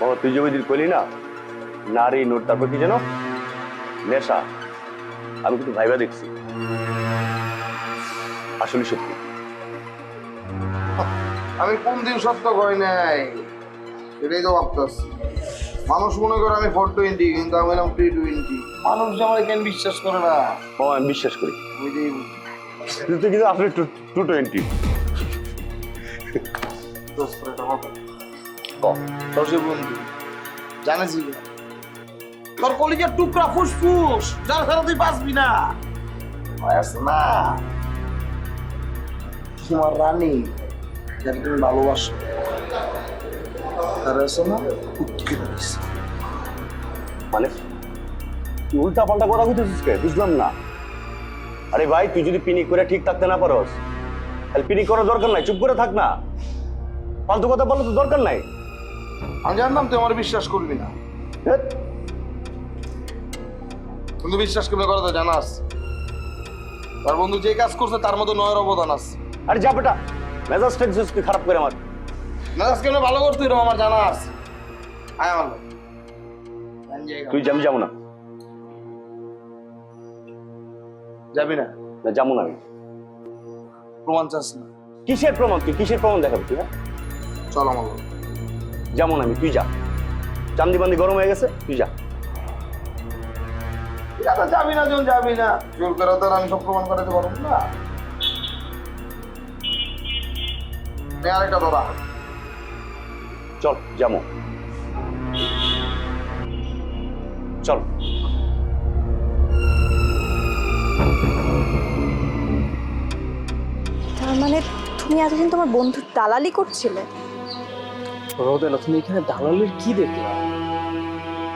বাবা তুই যে ওই দিন কইলি না নারী নোট তারপর কি যেন নেশা, আমি কিন্তু ভাইবা দেখছি আসলে সত্যি। আমি কোন দিন সত্য কই নাই, এটাই তো ভাবতেছি। মানুষ মনে করে আমি 420 কিন্তু আমি হলাম 320। মানুষ যে আমার কেন বিশ্বাস করে না? বাবা আমি বিশ্বাস করি, বুঝেই তুই কিন্তু আসলে 220। দোস্ত এটা কথা ক তোর যে বন্ধু জানিস কি তোর কলিজার টুকরা ফুসফুস যার ছাড়া তুই বাঁচবি না, আছে না তোমার রানী যাকে তুমি ভালোবাসো, তার আছে না উৎকে দিচ্ছে। মানে তুই উল্টা পাল্টা কথা বলতেছিস কে? বুঝলাম না। আরে ভাই তুই যদি পিনিক করে ঠিক থাকতে না পারস তাহলে পিনিক করার দরকার নাই, চুপ করে থাক না। ফালতু কথা বলার তো দরকার নাই। আমি জানতাম তুই আমার বিশ্বাস করবি না, ধ্যাৎ, কিন্তু বিশ্বাস করবে কথা তো জানাস। তার বন্ধু যে কাজ করছে তার মধ্যে নয়ের অবদান আছে। আরে যা বেটা, মেজাজ টেক্সিস খারাপ করে আমার। না আজকে ভালো করতে এরকম আমার জানা আছে। আয় আমার লোক। তুই যাবি? যাবো না। যাবি না? না যাবো না আমি। প্রমাণ চাস না? কিসের প্রমাণ? তুই কিসের প্রমাণ দেখাবি তুই? হ্যাঁ চল আমার লোক। যেমন আমি, তুই যা। চান্দি বান্দি গরম হয়ে গেছে, তুই যা। যাবি না যখন যাবি না, জোর করে তো আর আমি সব প্রমাণ করাতে পারবো না। নে আরেকটা ধরা। চল যাবো, চল। তার মানে তুমি এতদিন তোমার বন্ধুর দালালি করছিলে? রোদেলা, তুমি এখানে দালালির কি দেখলা?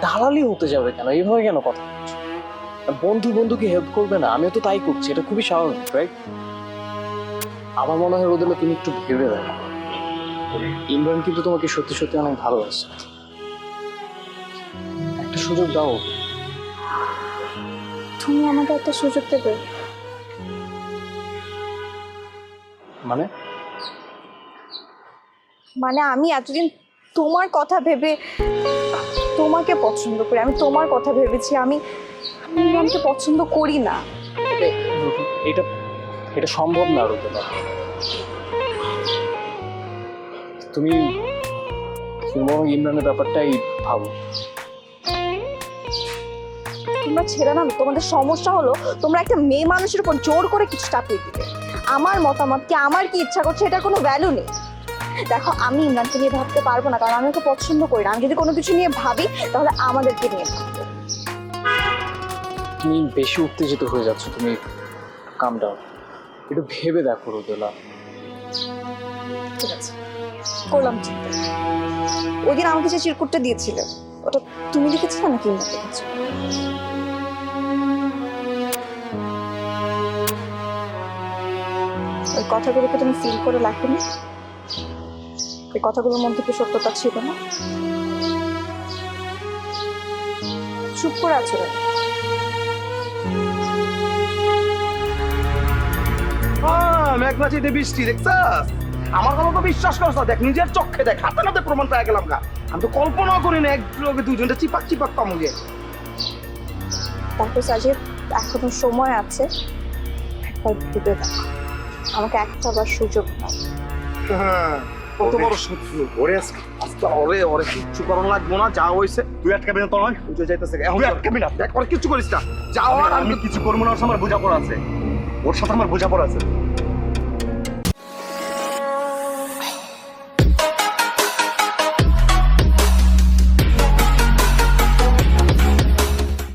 দালালি হতে যাবে কেন? এইভাবে কেন কথা বলছো? বন্ধু বন্ধুকে হেল্প করবে না? আমিও তো তাই করছি, এটা খুবই স্বাভাবিক, রাইট? আমার মনে হয় রোদেলা তুমি একটু ভেবে দেখো, ইমরান কিন্তু তোমাকে সত্যি সত্যি অনেক ভালোবাসে। একটা সুযোগ দাও। তুমি আমাকে একটা সুযোগ দেবে? মানে মানে আমি এতদিন তোমার কথা ভেবে তোমাকে পছন্দ করি, আমি তোমার কথা ভেবেছি। আমি ইমরানকে পছন্দ করি না। এটা এটা সম্ভব না রোদেলা। তুমি ইমরানের ব্যাপারটাই ভাবো। তোমরা ছেড়ে না, তোমাদের সমস্যা হলো তোমরা একটা মেয়ে মানুষের উপর জোর করে কিছু চাপিয়ে দিবে। আমার মতামত কি, আমার কি ইচ্ছা করছে এটার কোনো ভ্যালু নেই। দেখো আমি ইমরানকে নিয়ে ভাবতে পারবো না, কারণ আমি ওকে পছন্দ করি না। আমি যদি কোনো কিছু নিয়ে ভাবি তাহলে আমাদেরকে নিয়ে ভাববো। তুমি বেশি উত্তেজিত হয়ে যাচ্ছ, তুমি কাম ডাউন, একটু ভেবে দেখো রোদেলা। ঠিক আছে, করলাম চিন্তা। ওই দিন আমাকে যে চিরকুটটা দিয়েছিলে ওটা তুমি লিখেছিলে নাকি ইমরান লিখেছো? ওই কথাগুলোকে তুমি ফিল করে লেখোনি? ওই কথাগুলোর মধ্যে কি সত্যতা ছিল না? চুপ করে আছো কেন? মেঘনা চিঠি বৃষ্টি দেখছাস? আমার কথা তো বিশ্বাস করছ? দেখ নিজের চোখে দেখ, হাতে নাতে প্রমাণ পেয়ে গেলাম গা। আমি তো কল্পনাও করি না একযোগে দুজনটা চিপাক চিপাক পামুগে। তারপর সাজিদ, এখনো সময় আছে, একবার ভেবে দেখো। আমাকে একটা বার সুযোগ দাও। হ্যাঁ, কত বড় শত্রু! ওরে আচ্ছা ওরে ওরে কিচ্ছু করার লাগবো না, যা হইছে। তুই আটকাবি না তো নয়? তুই যাইতেছে এখন তুই আটকাবি না। দেখ, ওর কিচ্ছু করিস না, যা হওয়ার আমি কিছু করবো না, ওর সাথে আমার বোঝাপড়া আছে। ওর সাথে আমার বোঝাপড়া আছে।